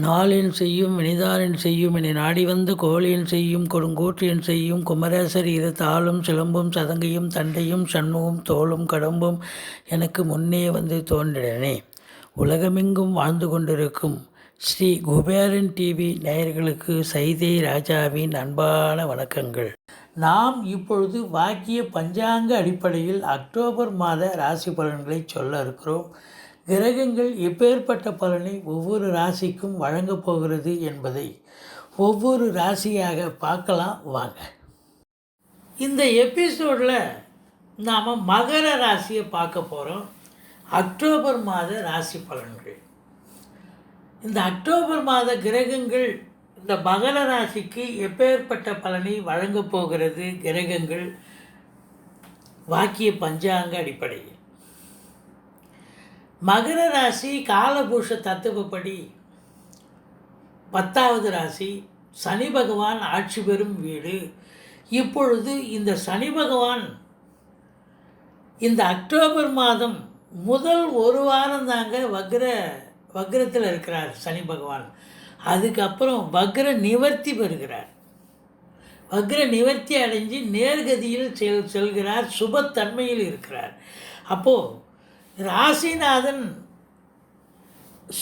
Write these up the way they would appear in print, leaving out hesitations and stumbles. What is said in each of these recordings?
நாளின் செய்யும் வினிதாரின் செய்யும் இனி நாடி வந்து கோழியின் செய்யும் கொடுங்கூற்றியன் செய்யும் குமரேசர் இரு தாளும் சிலம்பும் சதங்கையும் தண்டையும் சண்முகம் தோளும் கடம்பும் எனக்கு முன்னே வந்து தோன்றினே. உலகமெங்கும் வாழ்ந்து கொண்டிருக்கும் ஸ்ரீ குபேரன் டிவி நேயர்களுக்கு சைதை ராஜாவின் அன்பான வணக்கங்கள். நாம் இப்பொழுது வாக்கிய பஞ்சாங்க அடிப்படையில் அக்டோபர் மாத ராசி பலன்களை சொல்ல இருக்கிறோம். கிரகங்கள் எப்பேற்பட்ட பலனை ஒவ்வொரு ராசிக்கும் வழங்கப் போகிறது என்பதை ஒவ்வொரு ராசியாக பார்க்கலாம் வாங்க. இந்த எபிசோடில் நாம் மகர ராசியை பார்க்க போகிறோம். அக்டோபர் மாத ராசி பலன்கள். இந்த அக்டோபர் மாத கிரகங்கள் இந்த மகர ராசிக்கு எப்பேற்பட்ட பலனை வழங்கப் போகிறது கிரகங்கள் வாக்கிய பஞ்சாங்க அடிப்படையில். மகர ராசி காலபுருஷ தத்துவப்படி 10வது ராசி, சனி பகவான் ஆட்சி பெறும் வீடு. இப்பொழுது இந்த சனி பகவான் இந்த அக்டோபர் மாதம் முதல் ஒரு வாரம் தாங்க வக்ரத்தில் இருக்கிறார் சனி பகவான். அதுக்கப்புறம் வக்ர நிவர்த்தி பெறுகிறார். வக்ர நிவர்த்தி அடைஞ்சு நேர்கதியில் செல்கிறார், சுபத்தன்மையில் இருக்கிறார். அப்போது ராசிநாதன்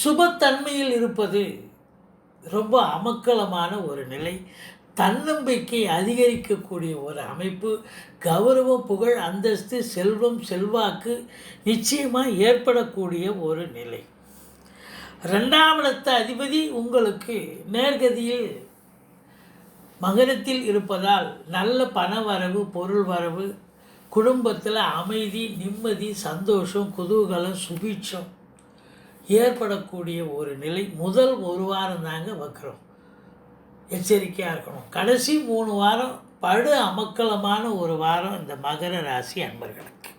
சுபத்தன்மையில் இருப்பது ரொம்ப அமக்கலமான ஒரு நிலை. தன்னம்பிக்கை அதிகரிக்கக்கூடிய ஒரு அமைப்பு. கௌரவம், புகழ், அந்தஸ்து, செல்வம், செல்வாக்கு நிச்சயமாக ஏற்படக்கூடிய ஒரு நிலை. 2ஆம் இடத்த அதிபதி உங்களுக்கு நேர்கதியில் மகரத்தில் இருப்பதால் நல்ல பண வரவு, பொருள் வரவு, குடும்பத்தில் அமைதி, நிம்மதி, சந்தோஷம், குதூகலம், சுபீட்சம் ஏற்படக்கூடிய ஒரு நிலை. முதல் ஒரு வாரம் தாங்க வக்ரம். எச்சரிக்கையாக இருக்கணும். கடைசி 3 வாரம் படு அமக்கலமான ஒரு வாரம் இந்த மகர ராசி அன்பர்களுக்கு.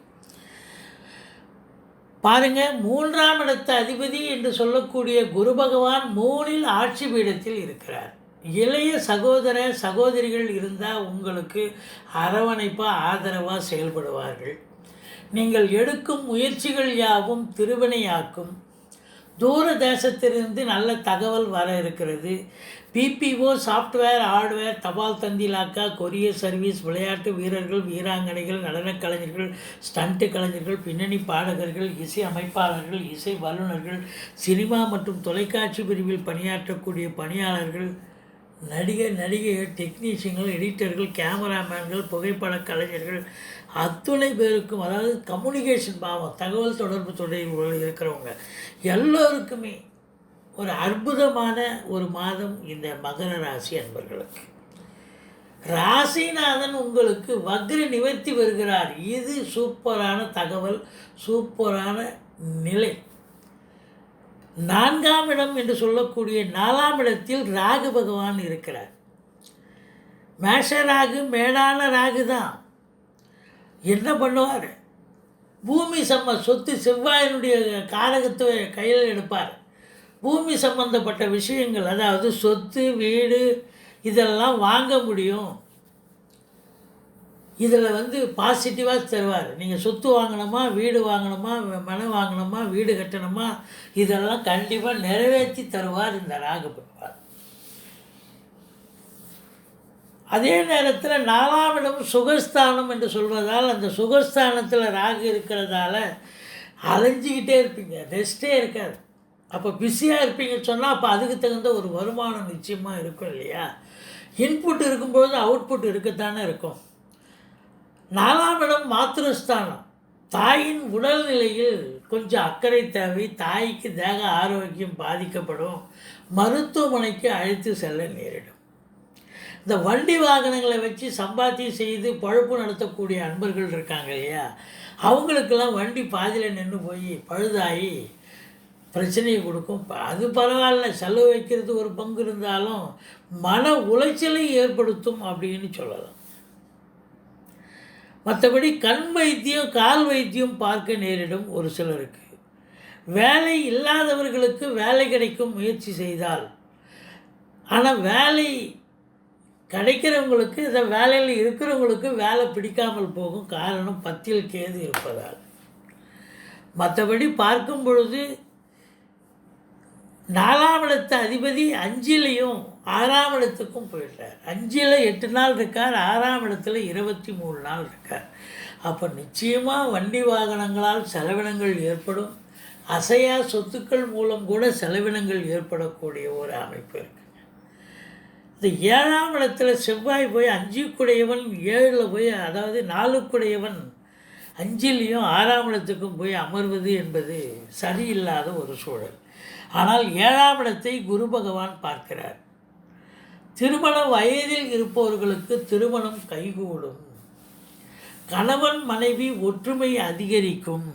பாருங்கள், 3ஆம் இடத்த அதிபதி என்று சொல்லக்கூடிய குரு பகவான் 3இல் ஆட்சி பீடத்தில் இருக்கிறார். இளைய சகோதர சகோதரிகள் இருந்தால் உங்களுக்கு அரவணைப்பாக ஆதரவாக செயல்படுவார்கள். நீங்கள் எடுக்கும் முயற்சிகள் யாவும் திருவினையாக்கும். தூர தேசத்திலிருந்து நல்ல தகவல் வர இருக்கிறது. பிபிஓ, சாஃப்ட்வேர், ஹார்ட்வேர், தபால் தந்திலாக்கா, கொரியர் சர்வீஸ், விளையாட்டு வீரர்கள், வீராங்கனைகள், நடனக் கலைஞர்கள், ஸ்டண்ட்டு கலைஞர்கள், பின்னணி பாடகர்கள், இசை அமைப்பாளர்கள், இசை வல்லுநர்கள், சினிமா மற்றும் தொலைக்காட்சி பிரிவில் பணியாற்றக்கூடிய பணியாளர்கள், நடிகைகள், டெக்னீஷியன்கள், எடிட்டர்கள், கேமராமேன்கள், புகைப்பட கலைஞர்கள் அத்துணை பேருக்கும், அதாவது கம்யூனிகேஷன் பாவம், தகவல் தொடர்பு துறையில் இருக்கிறவங்க எல்லோருக்குமே ஒரு அற்புதமான ஒரு மாதம் இந்த மகர ராசி அன்பர்களுக்கு. ராசிநாதன் உங்களுக்கு வக்ர நிவர்த்தி வருகிறார். இது சூப்பரான தகவல், சூப்பரான நிலை. 4ஆம் இடம் என்று சொல்லக்கூடிய 4ஆம் இடத்தில் ராகு பகவான் இருக்கிறார். மேஷ ராகு, மேடான ராகு தான். என்ன பண்ணுவார்? பூமி சொத்து, செவ்வாயினுடைய காரகத்தை கையில் எடுப்பார். பூமி சம்பந்தப்பட்ட விஷயங்கள், அதாவது சொத்து, வீடு இதெல்லாம் வாங்க முடியும். இதில் பாசிட்டிவாக தருவார். நீங்கள் சொத்து வாங்கணுமா, வீடு வாங்கணுமா, மனை வாங்கணுமா, வீடு கட்டணுமா, இதெல்லாம் கண்டிப்பாக நிறைவேற்றி தருவார் இந்த ராகு பகவான். அதே நேரத்தில் 4ஆம் இடம் சுகஸ்தானம் என்று சொல்வதால், அந்த சுகஸ்தானத்தில் ராகு இருக்கிறதால அலைஞ்சிக்கிட்டே இருப்பீங்க, ரெஸ்ட்டே இருக்காது. அப்போ பிஸியாக இருப்பீங்கன்னு சொன்னால் அப்போ அதுக்கு தகுந்த ஒரு வருமானம் நிச்சயமாக இருக்கும் இல்லையா? இன்புட் இருக்கும்போது அவுட்புட் இருக்கத்தானே இருக்கும். 4ஆம் இடம் மாத்திருஸ்தானம். தாயின் உடல்நிலையில் கொஞ்சம் அக்கறை தேவை. தாய்க்கு தேக ஆரோக்கியம் பாதிக்கப்படும். மருத்துவமனைக்கு அழைத்து செல்ல நேரிடும். இந்த வண்டி வாகனங்களை வச்சு சம்பாத்தியம் செய்து பழுப்பு நடத்தக்கூடிய அன்பர்கள் இருக்காங்க இல்லையா? அவங்களுக்கெல்லாம் வண்டி பாதியில் நின்று போய் பழுதாகி பிரச்சனையை கொடுக்கும். அது பரவாயில்ல, செலவு வைக்கிறது ஒரு பங்கு இருந்தாலும் மன உளைச்சலை ஏற்படுத்தும் அப்படின்னு சொல்லலாம். மற்றபடி கண் வைத்தியம், கால் வைத்தியம் பார்க்க நேரிடும் ஒரு சிலருக்கு. வேலை இல்லாதவர்களுக்கு வேலை கிடைக்கும் முயற்சி செய்தால், ஆனால் வேலை கிடைக்கிறவங்களுக்கு, இந்த வேலையில் இருக்கிறவங்களுக்கு வேலை பிடிக்காமல் போகும். காரணம் 10ல் கேது இருப்பதால். மற்றபடி பார்க்கும் பொழுது 4ஆம் இடத்து அதிபதி 5லையும் 6ஆம் இடத்துக்கும் போயிடுறார். 5ல் 8 நாள் இருக்கார், 6ஆம் இடத்துல 23 நாள் இருக்கார். அப்போ நிச்சயமாக வண்டி வாகனங்களால் செலவினங்கள் ஏற்படும். அசையா சொத்துக்கள் மூலம் கூட செலவினங்கள் ஏற்படக்கூடிய ஒரு அமைப்பு இருக்குது. இந்த 7ஆம் இடத்துல செவ்வாய் போய் 5க்குடையவன் 7ல் போய், அதாவது 4க்குடையவன் 5லையும் 6ஆம் இடத்துக்கும் போய் அமர்வது என்பது சரியில்லாத ஒரு சூழல். ஆனால் 7ஆம் இடத்தை குரு பகவான் பார்க்கிறார். திருமண வயதில் இருப்பவர்களுக்கு திருமணம் கைகூடும். கணவன் மனைவி ஒற்றுமை அதிகரிக்கும்.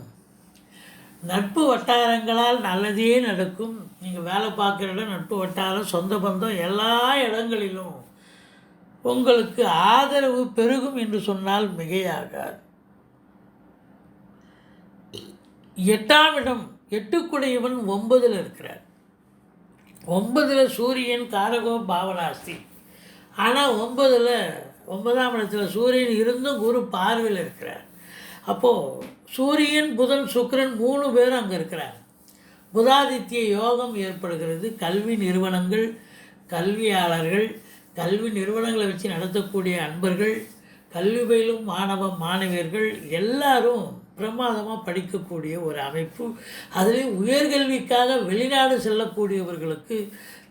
நட்பு வட்டாரங்களால் நல்லதே நடக்கும். நீங்கள் வேலை பார்க்குற இடம், நட்பு வட்டாரம், சொந்த பந்தம், எல்லா இடங்களிலும் உங்களுக்கு ஆதரவு பெருகும் என்று சொன்னால் மிகையாகாது. 8ஆம் இடம் 8க்குடையவன் 9ல் இருக்கிறார். 9ல் சூரியன் காரகோ பாவனாஸ்தி. ஆனால் 9ஆம் இடத்துல சூரியன் இருந்தும் குரு பார்வையில் இருக்கிறார். அப்போது சூரியன் புதன் சுக்கிரன் 3 பேரும் அங்கே இருக்கிறார். புதாதித்ய யோகம் ஏற்படுகிறது. கல்வி நிறுவனங்கள், கல்வியாளர்கள், கல்வி நிறுவனங்களை வச்சு நடத்தக்கூடிய அன்பர்கள், கல்வி பயிலும் மாணவியர்கள் எல்லாரும் பிரமாதமாக படிக்கக்கூடிய ஒரு அமைப்பு. அதுலேயும் உயர்கல்விக்காக வெளிநாடு செல்லக்கூடியவர்களுக்கு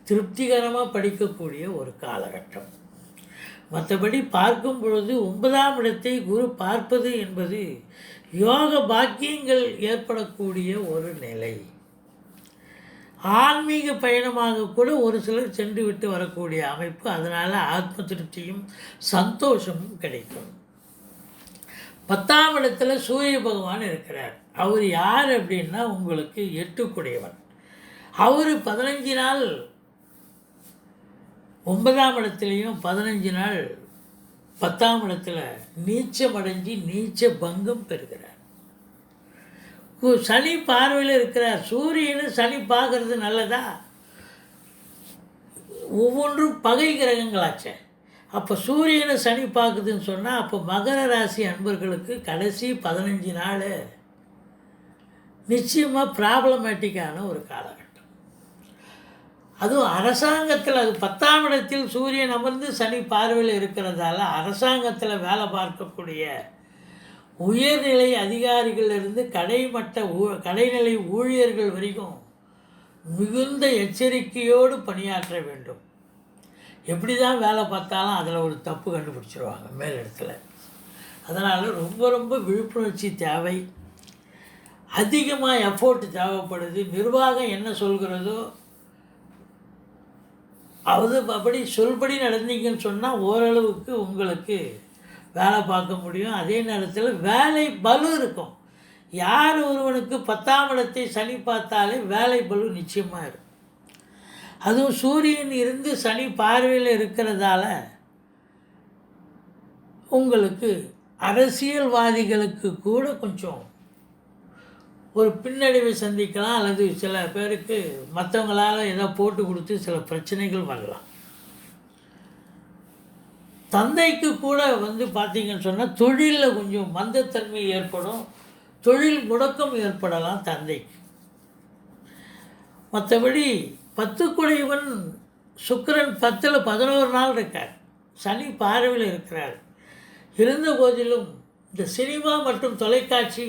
திருப்திகரமாக படிக்கக்கூடிய ஒரு காலகட்டம். மற்றபடி பார்க்கும் பொழுது 9ஆம் இடத்தை குரு பார்ப்பது என்பது யோக பாக்கியங்கள் ஏற்படக்கூடிய ஒரு நிலை. ஆன்மீக பயணமாக கூட ஒரு சிலர் சென்று விட்டு வரக்கூடிய அமைப்பு. அதனால் ஆத்ம திருப்தியும் சந்தோஷமும் கிடைக்கும். 10ஆம் இடத்துல சூரிய பகவான் இருக்கிறார். அவர் யார் அப்படின்னா உங்களுக்கு 8க்குடையவன். அவர் 15 நாள் 9ஆம் இடத்துலையும் 15 நாள் 10ஆம் இடத்துல நீச்சமடைஞ்சு நீச்ச பங்கம் பெறுகிறார். சனி பார்வையில் இருக்கிறார். சூரியனை சனி பார்க்கறது நல்லதா? ஒவ்வொன்றும் பகை கிரகங்களாச்சே. அப்போ சூரியனை சனி பார்க்குதுன்னு சொன்னால் அப்போ மகர ராசி அன்பர்களுக்கு கடைசி 15 நாள் நிச்சயமாக ப்ராப்ளமேட்டிக்கான ஒரு காலகட்டம். அதுவும் அரசாங்கத்தில், அது 10ஆம் இடத்தில் சூரியன் அமர்ந்து சனி பார்வையில் இருக்கிறதால அரசாங்கத்தில் வேலை பார்க்கக்கூடிய உயர்நிலை அதிகாரிகளிலிருந்து கடைநிலை ஊழியர்கள் வரைக்கும் மிகுந்த எச்சரிக்கையோடு பணியாற்ற வேண்டும். எப்படி தான் வேலை பார்த்தாலும் அதில் ஒரு தப்பு கண்டுபிடிச்சிருவாங்க மேலிடத்தில். அதனால் ரொம்ப ரொம்ப விழிப்புணர்ச்சி தேவை. அதிகமாக எஃபோர்ட் தேவைப்படுது. நிர்வாகம் என்ன சொல்கிறதோ அப்படி சொல்படி நடந்தீங்கன்னு சொன்னால் ஓரளவுக்கு உங்களுக்கு வேலை பார்க்க முடியும். அதே நேரத்தில் வேலை பலு இருக்கும். யார் ஒருவனுக்கு 10ஆம் இடத்தை சனி பார்த்தாலே வேலை பலு நிச்சயமாக இருக்கும். அதுவும் சூரியன் இருந்து சனி பார்வையில் இருக்கிறதால உங்களுக்கு அரசியல்வாதிகளுக்கு கூட கொஞ்சம் ஒரு பின்னடைவை சந்திக்கலாம். அல்லது சில பேருக்கு மற்றவங்களால் ஏதோ போட்டு கொடுத்து சில பிரச்சனைகள் வரலாம். தந்தைக்கு கூட பார்த்திங்கன்னு சொன்னால் தொழிலில் கொஞ்சம் மந்தத்தன்மை ஏற்படும். தொழில் முடக்கம் ஏற்படலாம் தந்தைக்கு. மற்றபடி 10க்குடையவன் சுக்கிரன் 10ல் 11 நாள் இருக்கார். சனி பார்வையில் இருக்கிறார். இருந்த போதிலும் இந்த சினிமா மற்றும் தொலைக்காட்சி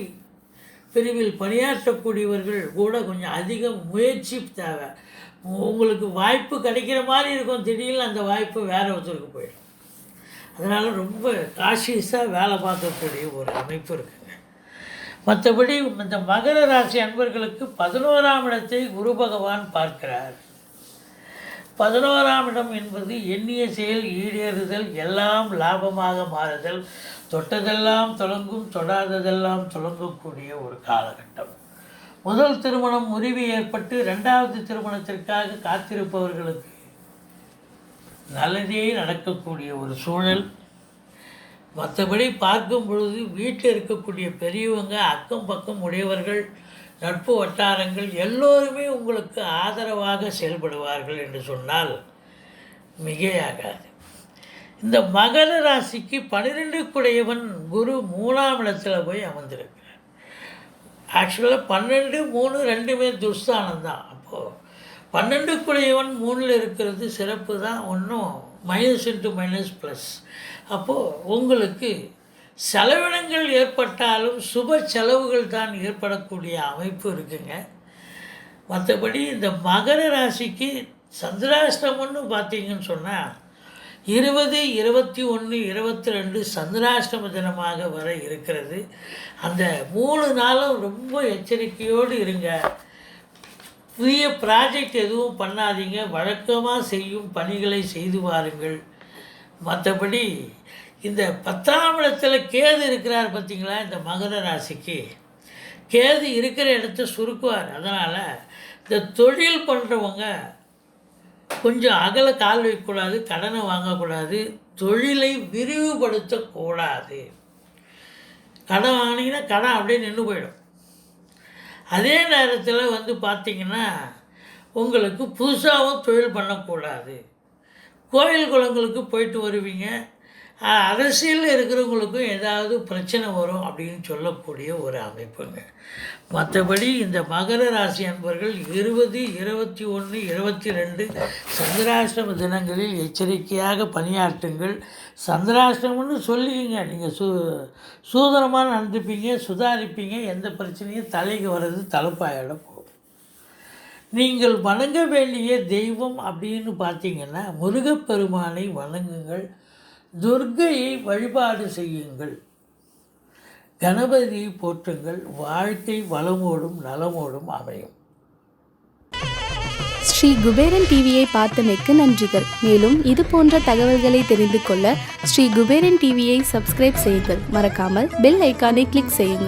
பிரிவில் பணியாற்றக்கூடியவர்கள் கூட கொஞ்சம் அதிக முயற்சி தேவை. உங்களுக்கு வாய்ப்பு கிடைக்கிற மாதிரி இருக்கும், திடீர்னு அந்த வாய்ப்பு வேறு ஒருத்தருக்கு போயிடும். அதனால் ரொம்ப காஷியஸாக வேலை பார்க்கக்கூடிய ஒரு அமைப்பு இருக்குங்க. மற்றபடி இந்த மகர ராசி அன்பர்களுக்கு 11ஆம் இடத்தை குரு பகவான் பார்க்கிறார். 11ஆம் இடம் என்பது எண்ணிய செயல் ஈடேறுதல், எல்லாம் லாபமாக மாறுதல், தொட்டதெல்லாம் தொடங்கும், தொடாததெல்லாம் தொடங்கக்கூடிய ஒரு காலகட்டம். முதல் திருமணம் முறிவு ஏற்பட்டு 2வது திருமணத்திற்காக காத்திருப்பவர்களுக்கு நல்லதே நடக்கக்கூடிய ஒரு சூழல். மற்றபடி பார்க்கும் பொழுது வீட்டில் இருக்கக்கூடிய பெரியவங்க, அக்கம் பக்கம் உடையவர்கள், நட்பு வட்டாரங்கள் எல்லோருமே உங்களுக்கு ஆதரவாக செயல்படுவார்கள் என்று சொன்னால் மிகையாகாது. இந்த மகர ராசிக்கு 12க்குடையவன் குரு 3ஆம் இடத்துல போய் அமர்ந்திருக்கிறார். ஆக்சுவலாக 12, 3 ரெண்டுமே துஸ்தானம் தான். அப்போது 12க்குடையவன் 3ல் இருக்கிறது சிறப்பு தான், ஒன்றும் மைனஸ் இன்ட்டு மைனஸ் ப்ளஸ். அப்போது உங்களுக்கு செலவினங்கள் ஏற்பட்டாலும் சுப செலவுகள் தான் ஏற்படக்கூடிய அமைப்பு இருக்குங்க. மற்றபடி இந்த மகர ராசிக்கு சந்திராஷ்டமம்னு பார்த்தீங்கன்னு சொன்னால் 20, 21, 22 சந்திராஷ்டம தினமாக வர இருக்கிறது. அந்த 3 நாளும் ரொம்ப எச்சரிக்கையோடு இருங்க. புதிய ப்ராஜெக்ட் எதுவும் பண்ணாதீங்க, வழக்கமாக செய்யும் பணிகளை செய்து வாருங்கள். மற்றபடி இந்த 10ஆம் இடத்துல கேது இருக்கிறார் பார்த்திங்களா, இந்த மகர ராசிக்கு கேது இருக்கிற இடத்த சுருக்குவார். அதனால் இந்த தொழில் பண்ணுறவங்க கொஞ்சம் அகல கால் வைக்கக்கூடாது, கடனை வாங்கக்கூடாது, தொழிலை விரிவுபடுத்தக்கூடாது. கடன் வாங்கினீங்கன்னா கடன் அப்படியே நின்று போயிடும். அதே நேரத்தில் பார்த்திங்கன்னா உங்களுக்கு புதுசாகவும் தொழில் பண்ணக்கூடாது. கோயில் குளங்களுக்கு போயிட்டு வருவீங்க. அரசியலில் இருக்கிறவங்களுக்கும் ஏதாவது பிரச்சனை வரும் அப்படின்னு சொல்லக்கூடிய ஒரு அமைப்புங்க. மற்றபடி இந்த மகர ராசி அன்பர்கள் 20, 21, 22 சந்திராஷ்டம தினங்களில் எச்சரிக்கையாக பணியாற்றுங்கள். சந்திராஷ்டமம்னு சொல்லிக்கிங்க, நீங்கள் சூதனமாக நடந்துப்பீங்க, சுதாரிப்பீங்க, எந்த பிரச்சனையும் தலைக்கு வர்றது தலைப்பாயிட போகும். நீங்கள் வணங்க வேண்டிய தெய்வம் அப்படின்னு பார்த்தீங்கன்னா முருகப்பெருமானை வணங்குங்கள், துர்க்கையை வழிபாடு செய்யுங்கள், கணபதியை போற்றுங்கள். வாழ்க்கை வளமோடும் நலமோடும் அமையும். ஸ்ரீ குபேரன் டிவியை பார்த்தமைக்கு நன்றிகள். மேலும் இது போன்ற தகவல்களை தெரிந்து கொள்ள ஸ்ரீ குபேரன் டிவியை சப்ஸ்கிரைப் செய்யுங்கள். மறக்காமல் பெல் ஐக்கானை கிளிக் செய்யுங்கள்.